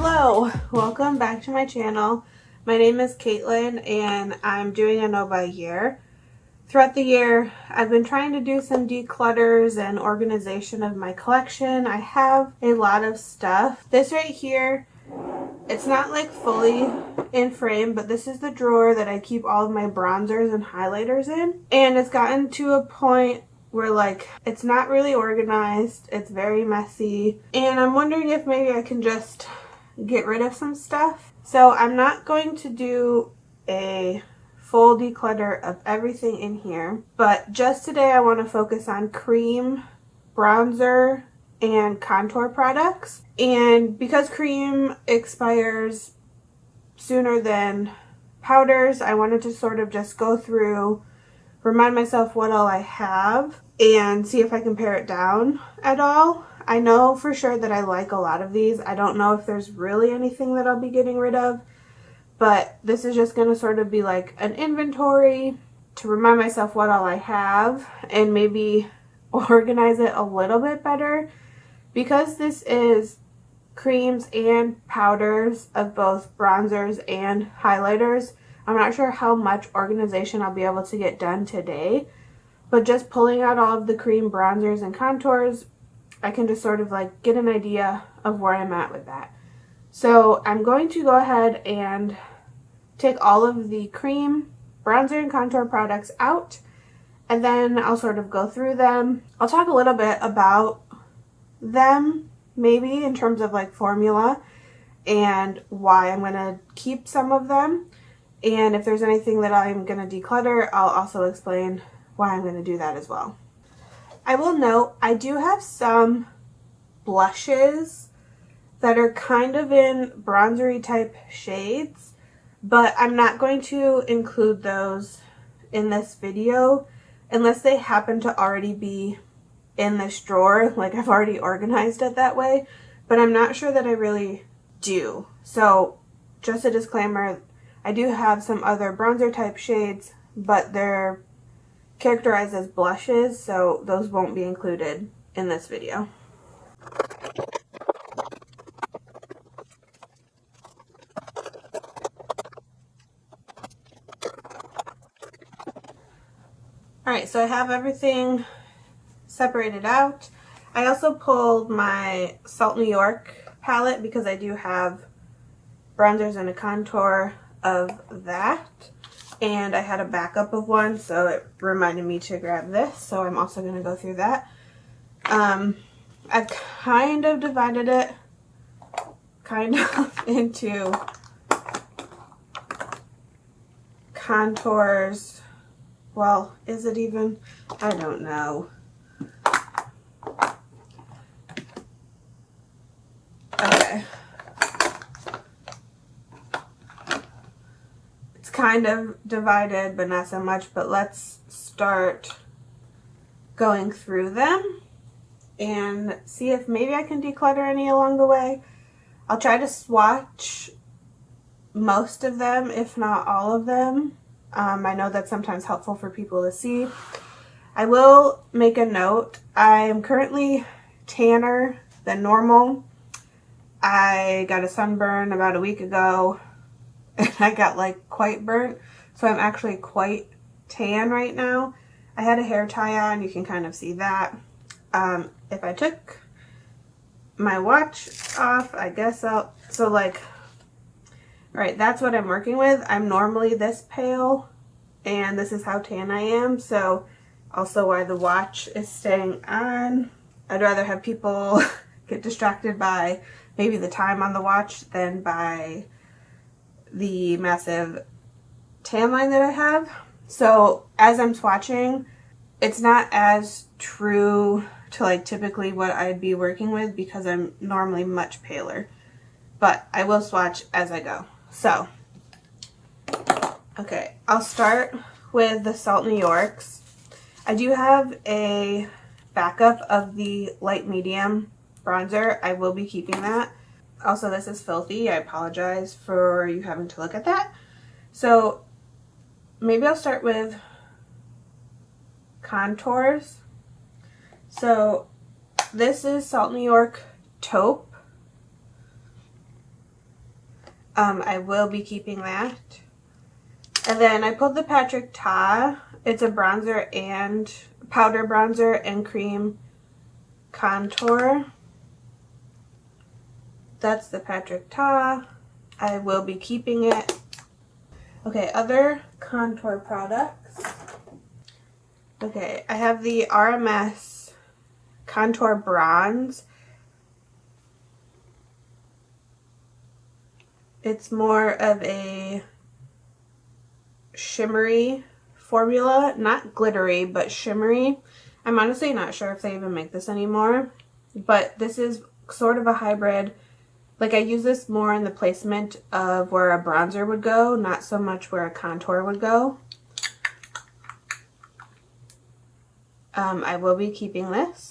Hello, welcome back to my channel. My name is Caitlin and I'm doing a no buy year. Throughout the year, I've been trying to do some declutters and organization of my collection. I have a lot of stuff. This right here, it's not like fully in frame, but this is the drawer that I keep all of my bronzers and highlighters in. And it's gotten to a point where like it's not really organized, it's very messy, and I'm wondering if maybe I can just get rid of some stuff. So I'm not going to do a full declutter of everything in here, but just today I want to focus on cream, bronzer, and contour products. And because cream expires sooner than powders, I wanted to sort of just go through, remind myself what all I have, and see if I can pare it down at all. I know for sure that I like a lot of these. I don't know if there's really anything that I'll be getting rid of, but this is just going to sort of be like an inventory to remind myself what all I have and maybe organize it a little bit better. Because this is creams and powders of both bronzers and highlighters, I'm not sure how much organization I'll be able to get done today, but just pulling out all of the cream, bronzers, and contours, I can just sort of like get an idea of where I'm at with that. So I'm going to go ahead and take all of the cream, bronzer, and contour products out, and then I'll sort of go through them. I'll talk a little bit about them, maybe in terms of like formula and why I'm going to keep some of them. And if there's anything that I'm going to declutter, I'll also explain why I'm going to do that as well. I will note I do have some blushes that are kind of in bronzery type shades, but I'm not going to include those in this video unless they happen to already be in this drawer, like I've already organized it that way, but I'm not sure that I really do. So just a disclaimer, I do have some other bronzer type shades, but they're characterized as blushes, so those won't be included in this video. Alright, so I have everything separated out. I also pulled my Salt New York palette because I do have bronzers and a contour of that. And I had a backup of one, so it reminded me to grab this. So I'm also going to go through that. I've kind of divided it into contours. Well, is it even? I don't know. Okay. It's kind of divided, but not so much. But let's start going through them and see if maybe I can declutter any along the way. I'll try to swatch most of them, if not all of them. I know that's sometimes helpful for people to see. I will make a note. I am currently tanner than normal. I got a sunburn about a week ago and I got like quite burnt. So I'm actually quite tan right now. I had a hair tie on, you can kind of see that. If I took my watch off, I guess right, that's what I'm working with. I'm normally this pale, and this is how tan I am, so also why the watch is staying on. I'd rather have people get distracted by maybe the time on the watch than by the massive tan line that I have. So as I'm swatching, it's not as true to like typically what I'd be working with because I'm normally much paler. But I will swatch as I go. So, okay, I'll start with the Salt New Yorks. I do have a backup of the light medium bronzer. I will be keeping that. Also, this is filthy. I apologize for you having to look at that. So, maybe I'll start with contours. So, this is Salt New York Taupe. I will be keeping that. And then I pulled the Patrick Ta. It's a bronzer and powder bronzer and cream contour. That's the Patrick Ta. I will be keeping it. Okay, other contour products. Okay, I have the RMS Contour Bronze. It's more of a shimmery formula, not glittery, but shimmery. I'm honestly not sure if they even make this anymore, but this is sort of a hybrid. Like, I use this more in the placement of where a bronzer would go, not so much where a contour would go. I will be keeping this.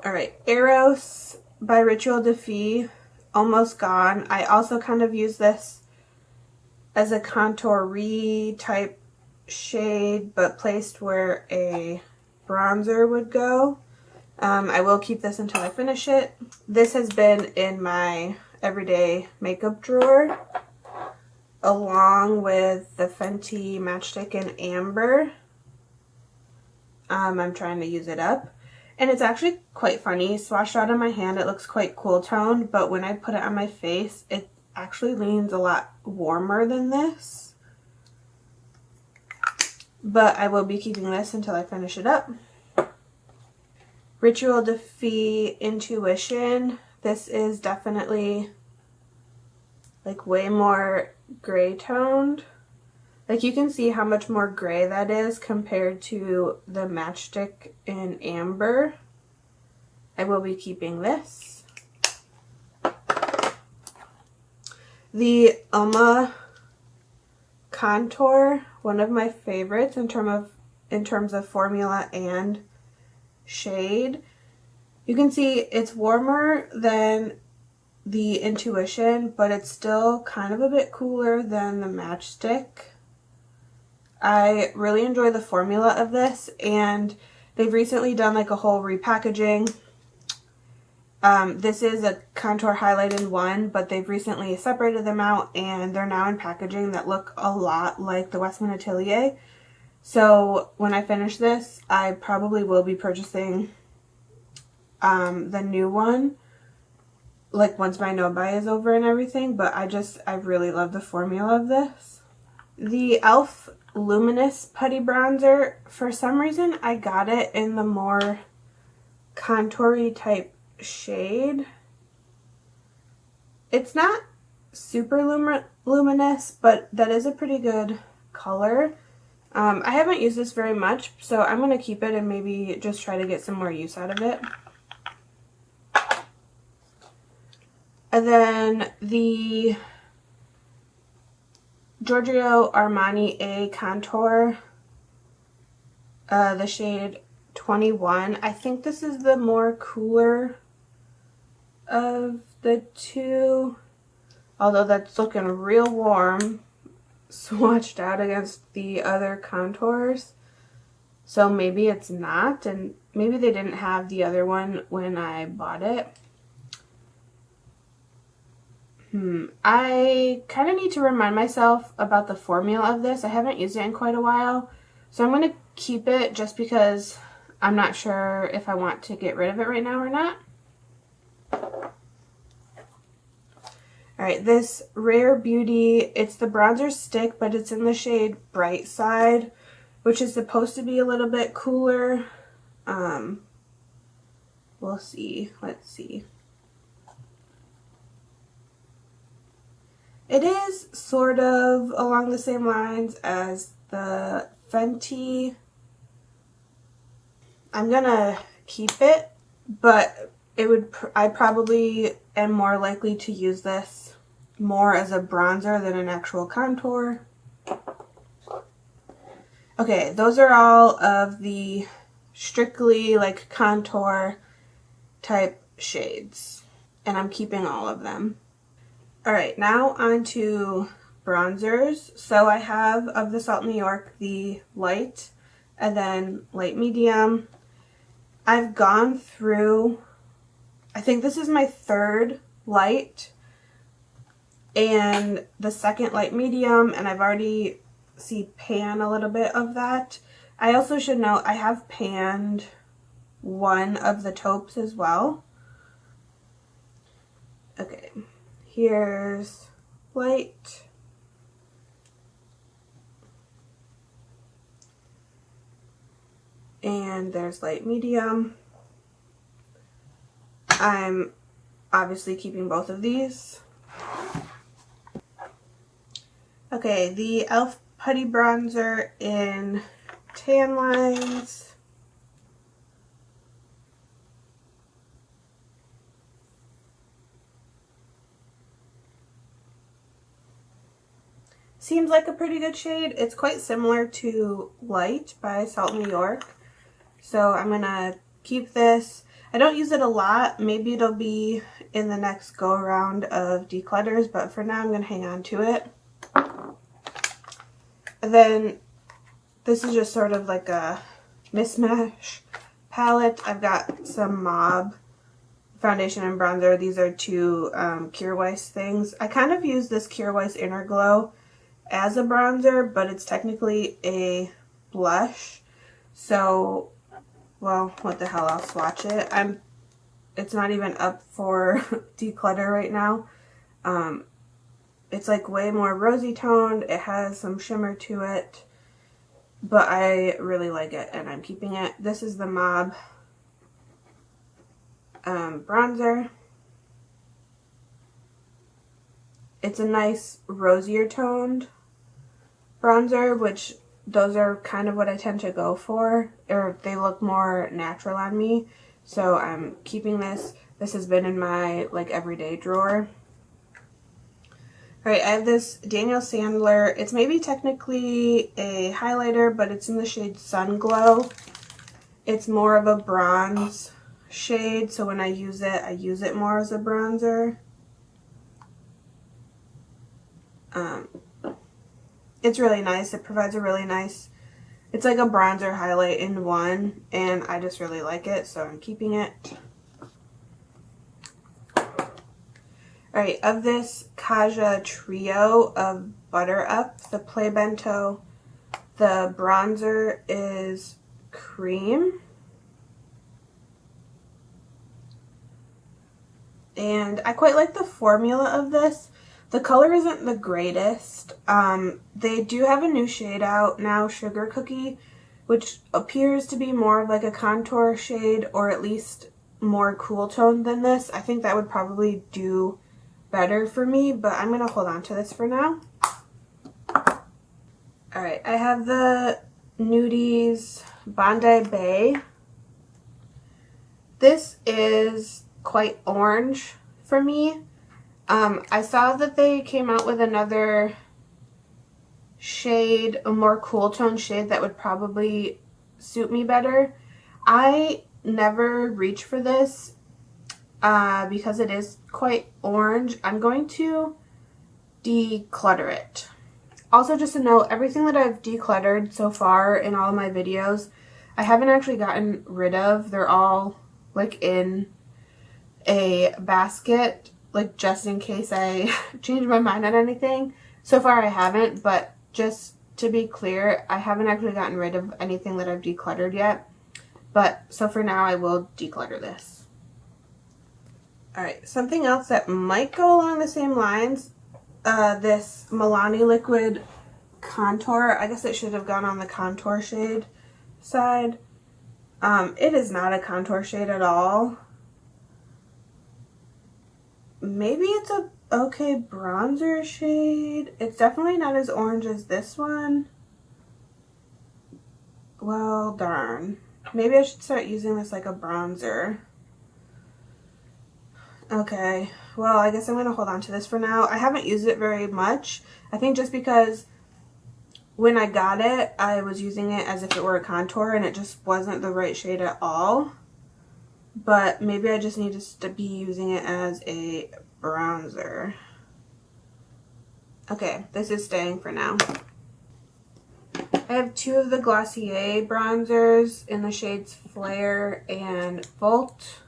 Alright, Eros by Ritual de Fille, almost gone. I also kind of use this as a contour-y type shade, but placed where a bronzer would go. I will keep this until I finish it. This has been in my everyday makeup drawer, along with the Fenty Matchstick in Amber. I'm trying to use it up. And it's actually quite funny. Swatched out on my hand, it looks quite cool toned, but when I put it on my face, it actually leans a lot warmer than this. But I will be keeping this until I finish it up. Ritual de Fille Intuition. This is definitely like way more gray toned. Like, you can see how much more gray that is compared to the Matchstick in Amber. I will be keeping this. The Uma Contour, one of my favorites in terms of formula and shade. You can see it's warmer than the Intuition, but it's still kind of a bit cooler than the Matchstick. I really enjoy the formula of this, and they've recently done like a whole repackaging. This is a contour highlight in one, but they've recently separated them out, and they're now in packaging that look a lot like the Westman Atelier. So when I finish this, I probably will be purchasing the new one, like once my no buy is over and everything, but I really love the formula of this. The e.l.f. Luminous Putty Bronzer, for some reason I got it in the more contoury type shade. It's not super luminous, but that is a pretty good color. I haven't used this very much, so I'm going to keep it and maybe just try to get some more use out of it. And then the Giorgio Armani A Contour, the shade 21. I think this is the more cooler of the two, although that's looking real warm, swatched out against the other contours. So maybe it's not, and maybe they didn't have the other one when I bought it. I kind of need to remind myself about the formula of this. I haven't used it in quite a while, so I'm going to keep it just because I'm not sure if I want to get rid of it right now or not. Alright, this Rare Beauty, it's the bronzer stick, but it's in the shade Bright Side, which is supposed to be a little bit cooler. We'll see. Let's see. It is sort of along the same lines as the Fenty. I'm gonna keep it, but I probably am more likely to use this more as a bronzer than an actual contour. Okay, those are all of the strictly like contour type shades, and I'm keeping all of them. Alright, now on to bronzers. So I have, of the Salt New York, the light and then light medium. I've gone through, I think this is my third light. and the second light medium, and I've already pan a little bit of that. I also should note I have panned one of the taupes as well. Okay, here's light. And there's light medium. I'm obviously keeping both of these. Okay, the e.l.f. Putty Bronzer in Tan Lines. Seems like a pretty good shade. It's quite similar to Light by Salt New York. So I'm going to keep this. I don't use it a lot. Maybe it'll be in the next go around of declutters, but for now I'm going to hang on to it. And then this is just sort of like a mismatch palette. I've got some Mob foundation and bronzer. These are two Kjaer Weis things. I kind of use this Kjaer Weis Inner Glow as a bronzer, but it's technically a blush. So, well, what the hell, I'll swatch it. It's not even up for declutter right now. It's like way more rosy toned. It has some shimmer to it, but I really like it and I'm keeping it. This is the Mob bronzer. It's a nice rosier toned bronzer, which those are kind of what I tend to go for, or they look more natural on me. So I'm keeping this. This has been in my like everyday drawer. Alright, I have this Daniel Sandler. It's maybe technically a highlighter, but it's in the shade Sun Glow. It's more of a bronze shade, so when I use it more as a bronzer. It's really nice. It provides a really nice, it's like a bronzer highlight in one, and I just really like it, so I'm keeping it. Alright, of this Kaja trio of Butter Up, the Play Bento, the bronzer is Cream. And I quite like the formula of this. The color isn't the greatest. They do have a new shade out now, Sugar Cookie, which appears to be more of like a contour shade, or at least more cool toned than this. I think that would probably do better for me, but I'm going to hold on to this for now. Alright, I have the Nudies Bondi Bay. This is quite orange for me. I saw that they came out with another shade, a more cool tone shade that would probably suit me better. I never reach for this because it is quite orange. I'm going to declutter it. Also, just to note, everything that I've decluttered so far in all of my videos, I haven't actually gotten rid of. They're all like in a basket, like just in case I change my mind on anything. So far I haven't, but just to be clear, I haven't actually gotten rid of anything that I've decluttered yet. But so for now I will declutter this. Alright, something else that might go along the same lines, this Milani Liquid Contour. I guess it should have gone on the contour shade side. It is not a contour shade at all. Maybe it's a okay bronzer shade. It's definitely not as orange as this one. Well, darn. Maybe I should start using this like a bronzer. Okay, well, I guess I'm going to hold on to this for now. I haven't used it very much. I think just because when I got it, I was using it as if it were a contour and it just wasn't the right shade at all. But maybe I just need to be using it as a bronzer. Okay, this is staying for now. I have two of the Glossier bronzers in the shades Flare and Volt.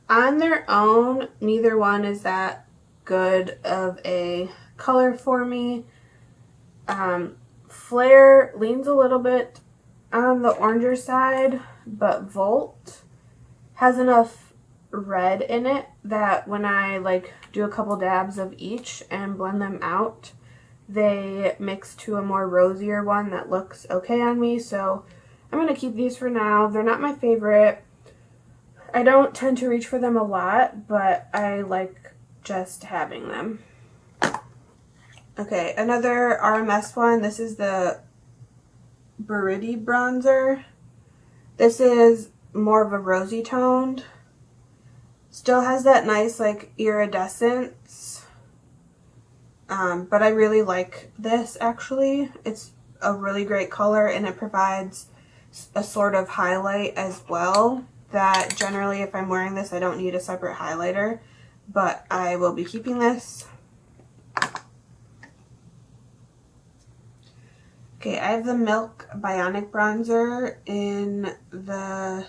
On their own, neither one is that good of a color for me. Flare leans a little bit on the oranger side, but Volt has enough red in it that when I like do a couple dabs of each and blend them out, they mix to a more rosier one that looks okay on me. So I'm going to keep these for now. They're not my favorite. I don't tend to reach for them a lot, but I like just having them. Okay, another RMS one. This is the Buriti bronzer. This is more of a rosy toned. Still has that nice like iridescence. But I really like this actually. It's a really great color and it provides a sort of highlight as well that generally if I'm wearing this I don't need a separate highlighter, but I will be keeping this. Okay, I have the Milk Bionic Bronzer in the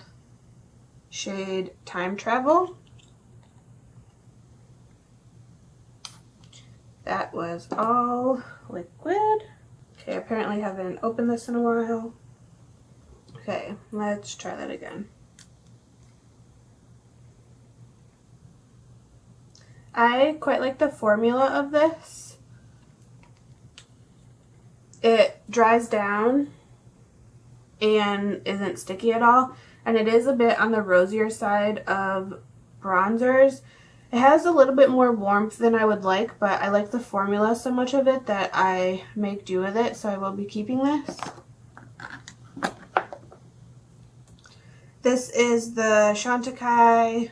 shade Time Travel. That was all liquid. Okay, apparently haven't opened this in a while. Okay, let's try that again. I quite like the formula of this. It dries down and isn't sticky at all, and it is a bit on the rosier side of bronzers. It has a little bit more warmth than I would like, but I like the formula so much of it that I make do with it, so I will be keeping this. This is the Chantecaille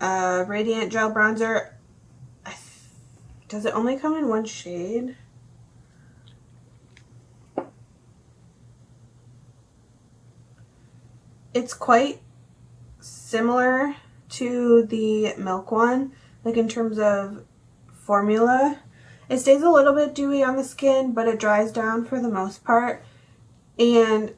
Radiant Gel Bronzer. Does it only come in one shade? It's quite similar to the Milk one, like in terms of formula. It stays a little bit dewy on the skin, but it dries down for the most part. And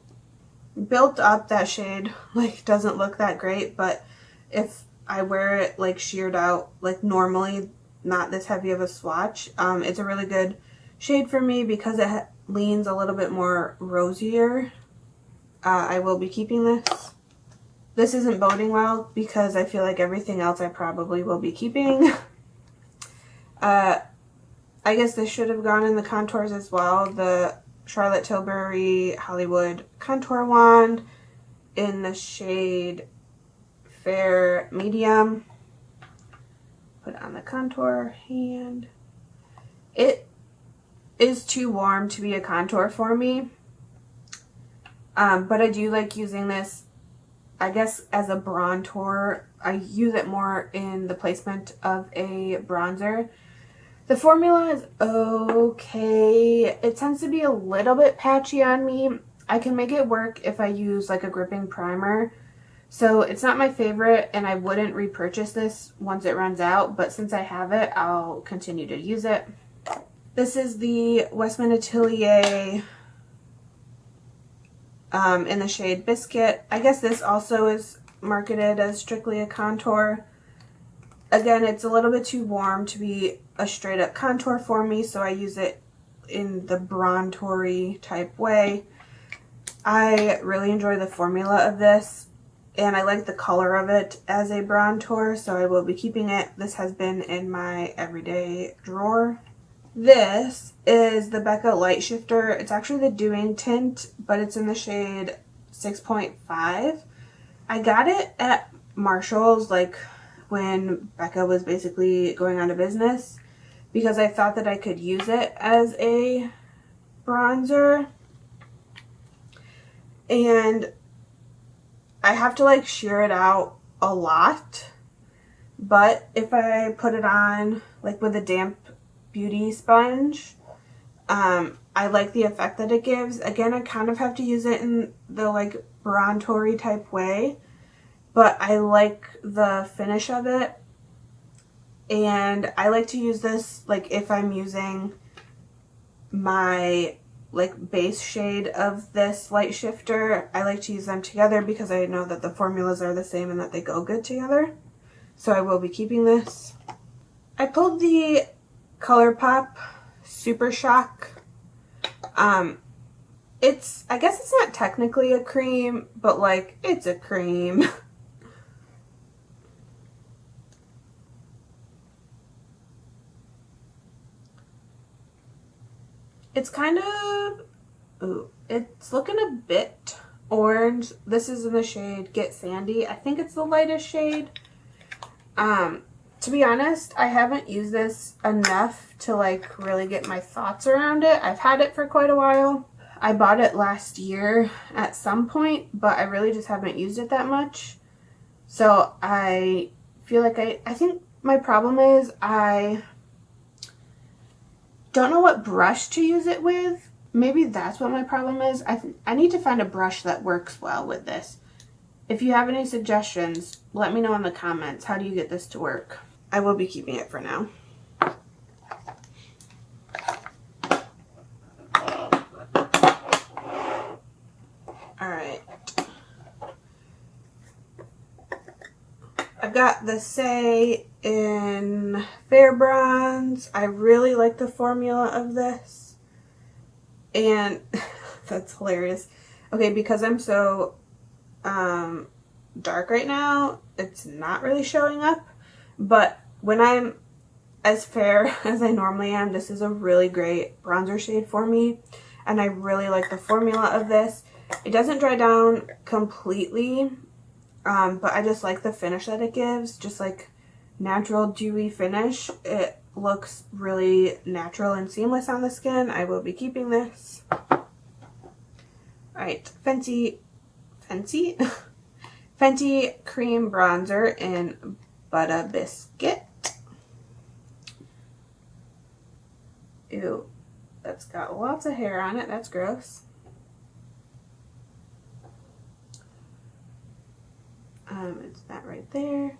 built up, that shade like doesn't look that great, but if I wear it like sheared out, like normally, not this heavy of a swatch, it's a really good shade for me because it leans a little bit more rosier. I will be keeping this. This isn't boding well because I feel like everything else I probably will be keeping. I guess this should have gone in the contours as well. The Charlotte Tilbury Hollywood Contour Wand in the shade Fair Medium. Put it on the contour hand. It is too warm to be a contour for me. But I do like using this, I guess, as a bronzer. I use it more in the placement of a bronzer. The formula is okay. It tends to be a little bit patchy on me. I can make it work if I use like a gripping primer. So it's not my favorite and I wouldn't repurchase this once it runs out, but since I have it, I'll continue to use it. This is the Westman Atelier in the shade Biscuit. I guess this also is marketed as strictly a contour. Again, it's a little bit too warm to be a straight up contour for me, so I use it in the bronzery type way. I really enjoy the formula of this, and I like the color of it as a bronzer, so I will be keeping it. This has been in my everyday drawer. This is the Becca Light Shifter. It's actually the Doing tint, but it's in the shade 6.5. I got it at Marshall's, like when Becca was basically going out of business, because I thought that I could use it as a bronzer. And I have to like shear it out a lot, but if I put it on like with a damp beauty sponge, I like the effect that it gives. Again, I kind of have to use it in the like bronzery type way, but I like the finish of it. And I like to use this like if I'm using my like base shade of this light shifter. I like to use them together because I know that the formulas are the same and that they go good together. So I will be keeping this. I pulled the ColourPop Super Shock. I guess it's not technically a cream, but like it's a cream. It's kind of, ooh, it's looking a bit orange. This is in the shade Get Sandy. I think it's the lightest shade. To be honest, I haven't used this enough to like really get my thoughts around it. I've had it for quite a while. I bought it last year at some point, but I really just haven't used it that much. So I feel like I think my problem is I don't know what brush to use it with. Maybe that's what my problem is. I need to find a brush that works well with this. If you have any suggestions, let me know in the comments. How do you get this to work? I will be keeping it for now. Alright. I've got the Say in Fair Bronze. I really like the formula of this. And that's hilarious. Okay, because I'm so dark right now, it's not really showing up. But when I'm as fair as I normally am, this is a really great bronzer shade for me. And I really like the formula of this. It doesn't dry down completely, but I just like the finish that it gives. Just like natural dewy finish. It looks really natural and seamless on the skin. I will be keeping this. Alright, Fenty Cream Bronzer in Butter Biscuit. Ew, that's got lots of hair on it. That's gross. It's that right there.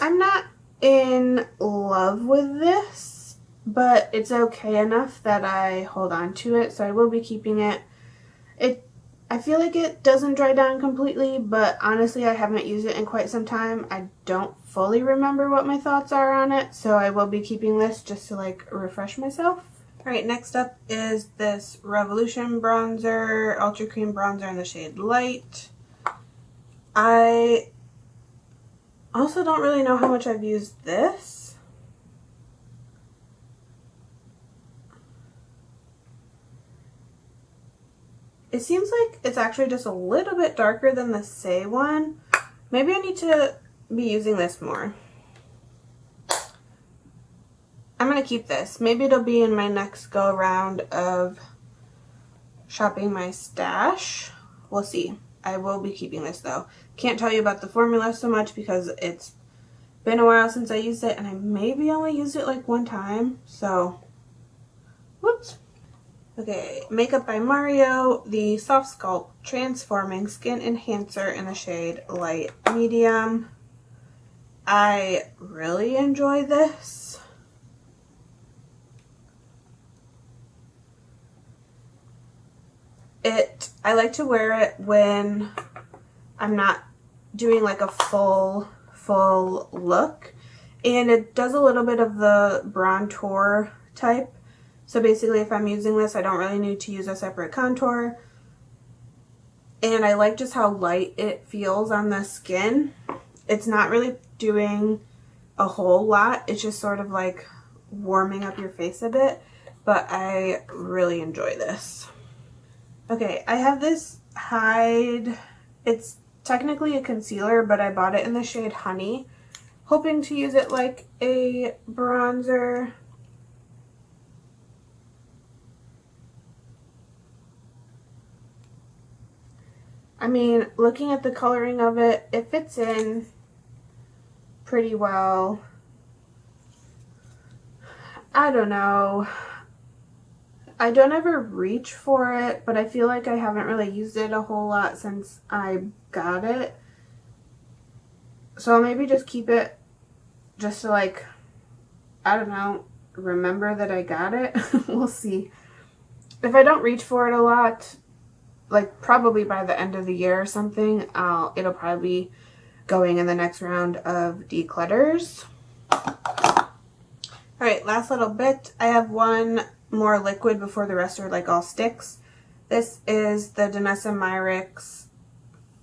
I'm not in love with this, but it's okay enough that I hold on to it, so I will be keeping it. I feel like it doesn't dry down completely, but honestly I haven't used it in quite some time. I don't fully remember what my thoughts are on it, so I will be keeping this just to like refresh myself. Alright, next up is this Revolution bronzer, Ultra Cream bronzer in the shade Light. I also don't really know how much I've used this. It seems like it's actually just a little bit darker than the Say one. Maybe I need to be using this more. I'm going to keep this. Maybe it'll be in my next go around of shopping my stash. We'll see. I will be keeping this though. Can't tell you about the formula so much because it's been a while since I used it and I maybe only used it like one time. So, whoops. Okay, Makeup by Mario, the Soft Sculpt Transforming Skin Enhancer in the shade Light Medium. I really enjoy this. I like to wear it when I'm not doing like a full look, and it does a little bit of the bronzer type. So basically if I'm using this, I don't really need to use a separate contour. And I like just how light it feels on the skin. It's not really doing a whole lot. It's just sort of like warming up your face a bit. But I really enjoy this. Okay, I have this Hide. It's technically a concealer, but I bought it in the shade Honey. Hoping to use it like a bronzer. I mean, looking at the coloring of it, it fits in pretty well. I don't know. I don't ever reach for it, but I feel like I haven't really used it a whole lot since I got it. So I'll maybe just keep it just to like, I don't know, remember that I got it. We'll see. If I don't reach for it a lot, like probably by the end of the year or something, it'll probably be going in the next round of declutters. Alright, last little bit. I have one more liquid before the rest are like all sticks. This is the Danessa Myricks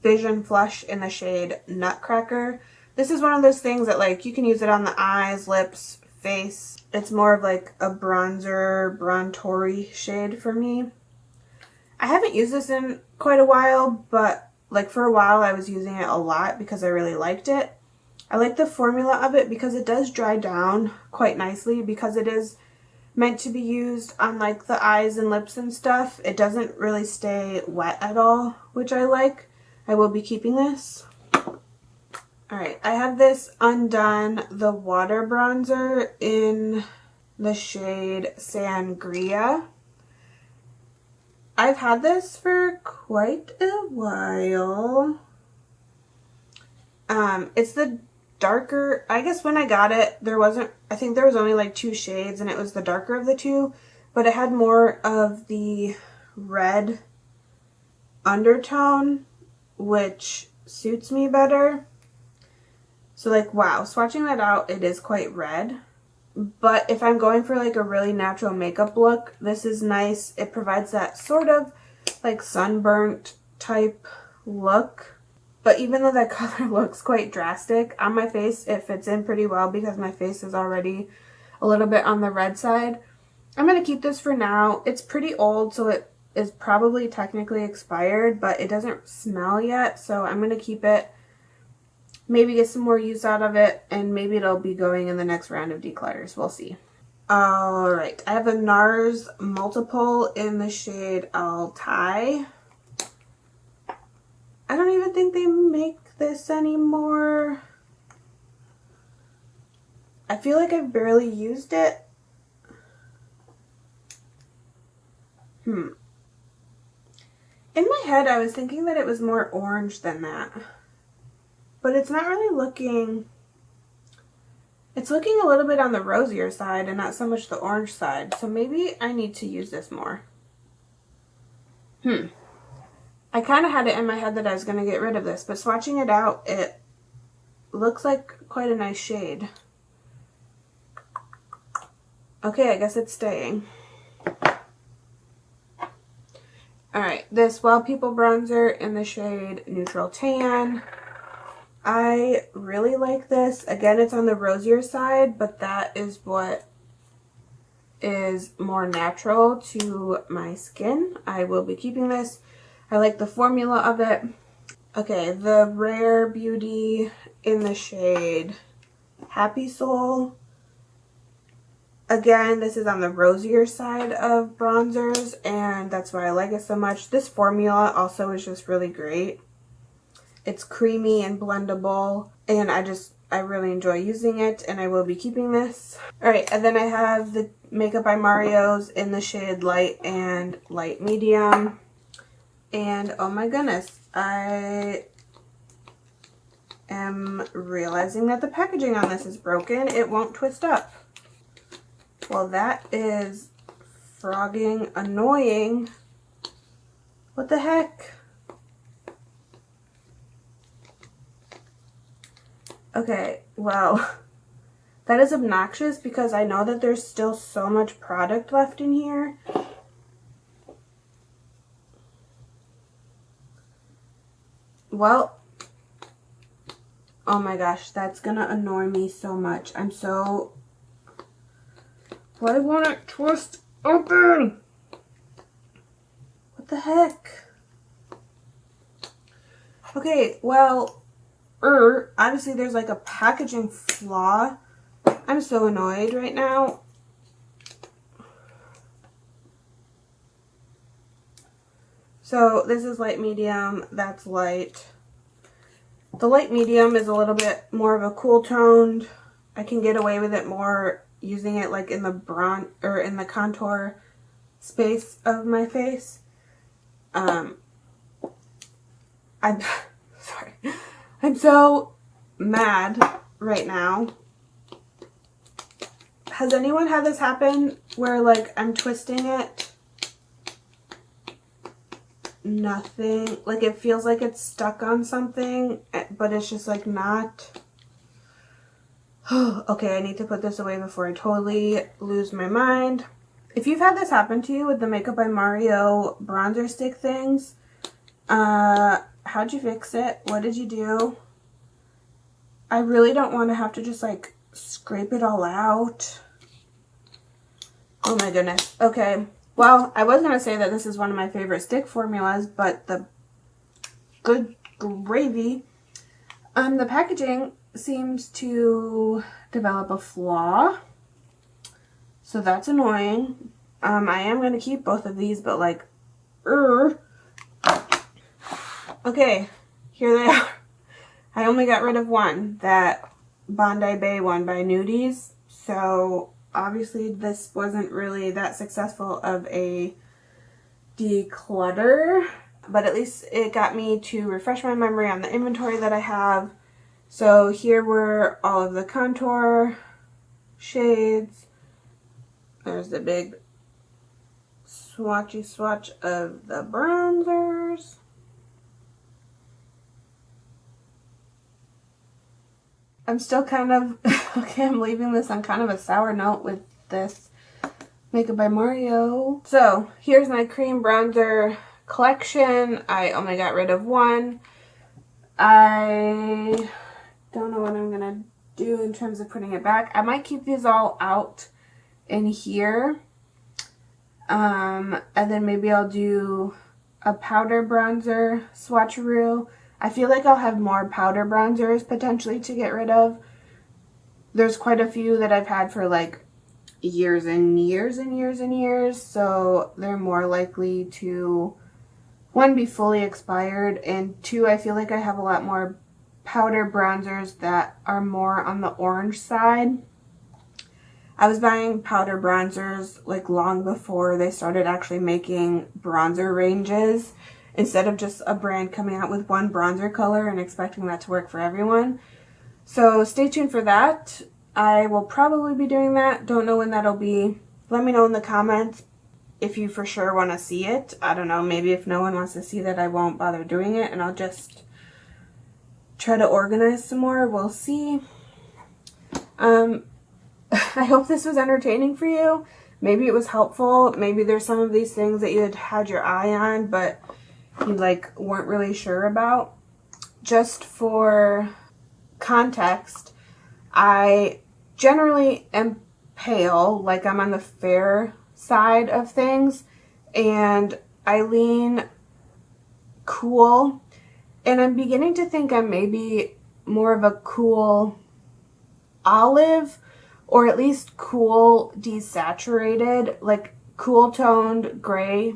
Vision Flush in the shade Nutcracker. This is one of those things that like you can use it on the eyes, lips, face. It's more of like a bronzer, brontory shade for me. I haven't used this in quite a while, but like for a while I was using it a lot because I really liked it. I like the formula of it because it does dry down quite nicely because it is meant to be used on like the eyes and lips and stuff. It doesn't really stay wet at all, which I like. I will be keeping this. Alright, I have this Undone the Water Bronzer in the shade Sangria. I've had this for quite a while. It's the darker, I guess when I got it, I think there was only like 2 shades and it was the darker of the 2, but it had more of the red undertone, which suits me better. So like, wow, swatching that out, it is quite red. But if I'm going for like a really natural makeup look, this is nice. It provides that sort of like sunburnt type look. But even though that color looks quite drastic, on my face it fits in pretty well because my face is already a little bit on the red side. I'm going to keep this for now. It's pretty old, so it is probably technically expired, but it doesn't smell yet, so I'm going to keep it. Maybe get some more use out of it, and maybe it'll be going in the next round of declutters. We'll see. Alright, I have a NARS Multiple in the shade Altai. I don't even think they make this anymore. I feel like I've barely used it. In my head, I was thinking that it was more orange than that. But it's not really looking... It's looking a little bit on the rosier side and not so much the orange side. So maybe I need to use this more. I kind of had it in my head that I was going to get rid of this, but swatching it out, it looks like quite a nice shade. Okay, I guess it's staying. Alright, this Well People bronzer in the shade Neutral Tan. I really like this. Again, it's on the rosier side, but that is what is more natural to my skin. I will be keeping this. I like the formula of it. Okay, the Rare Beauty in the shade Happy Soul. Again, this is on the rosier side of bronzers, and that's why I like it so much. This formula also is just really great. It's creamy and blendable, and I really enjoy using it, and I will be keeping this. Alright, and then I have the Makeup by Mario's in the shade Light and Light Medium. And oh my goodness, I am realizing that the packaging on this is broken. It won't twist up. Well, that is frogging annoying. What the heck? Okay, well, that is obnoxious because I know that there's still so much product left in here. Well, oh my gosh, that's gonna annoy me so much. Why won't it twist open? What the heck? Okay, well, obviously there's like a packaging flaw. I'm so annoyed right now. So this is light medium, that's light. The light medium is a little bit more of a cool toned. I can get away with it more using it like in the bronze or in the contour space of my face. I'm sorry. I'm so mad right now. Has anyone had this happen where like I'm twisting it? Nothing, like it feels like it's stuck on something, but it's just like not. Okay, I need to put this away before I totally lose my mind. If you've had this happen to you with the Makeup by Mario bronzer stick things, how'd you fix it? What did you do? I really don't want to have to just like scrape it all out. Oh my goodness. Okay. Well, I was going to say that this is one of my favorite stick formulas, but the good gravy, the packaging seems to develop a flaw. So that's annoying. I am going to keep both of these, but like, okay, here they are. I only got rid of one, that Bondi Bay one by Nudies. So obviously this wasn't really that successful of a declutter, but at least it got me to refresh my memory on the inventory that I have. So here were all of the contour shades. There's the big swatchy swatch of the bronzers. I'm still kind of, okay, I'm leaving this on kind of a sour note with this Makeup by Mario. So here's my cream bronzer collection. I only got rid of one. I don't know what I'm gonna do in terms of putting it back. I might keep these all out in here. And then maybe I'll do a powder bronzer swatcheroo. I feel like I'll have more powder bronzers potentially to get rid of. There's quite a few that I've had for like years and years and years and years, so they're more likely to, one, be fully expired, and two, I feel like I have a lot more powder bronzers that are more on the orange side. I was buying powder bronzers like long before they started actually making bronzer ranges, instead of just a brand coming out with one bronzer color and expecting that to work for everyone. So stay tuned for that. I will probably be doing that. Don't know when that'll be. Let me know in the comments if you for sure want to see it. I don't know, maybe if no one wants to see that, I won't bother doing it and I'll just try to organize some more. We'll see. I hope this was entertaining for you. Maybe it was helpful. Maybe there's some of these things that you had your eye on, but you like weren't really sure about. Just for context, I generally am pale, like I'm on the fair side of things, and I lean cool, and I'm beginning to think I'm maybe more of a cool olive, or at least cool desaturated. Like cool toned gray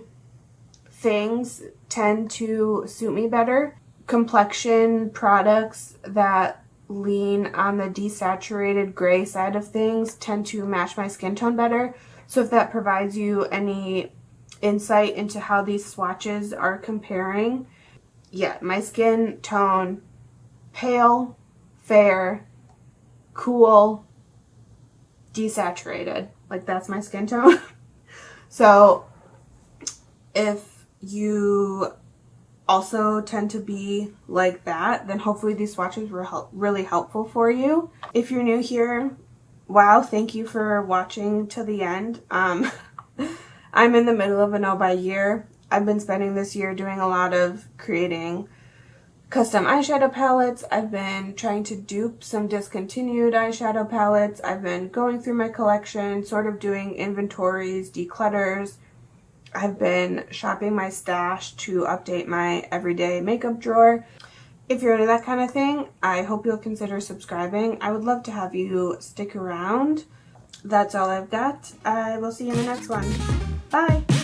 things tend to suit me better. Complexion products that lean on the desaturated gray side of things tend to match my skin tone better. So if that provides you any insight into how these swatches are comparing, yeah, my skin tone, pale, fair, cool, desaturated. Like that's my skin tone. So if you also tend to be like that, then hopefully these swatches were really helpful for you. If you're new here, wow, thank you for watching to the end. I'm in the middle of a nobuyyear. I've been spending this year doing a lot of creating custom eyeshadow palettes. I've been trying to dupe some discontinued eyeshadow palettes. I've been going through my collection, sort of doing inventories, declutters. I've been shopping my stash to update my everyday makeup drawer. If you're into that kind of thing, I hope you'll consider subscribing. I would love to have you stick around. That's all I've got. I will see you in the next one. Bye!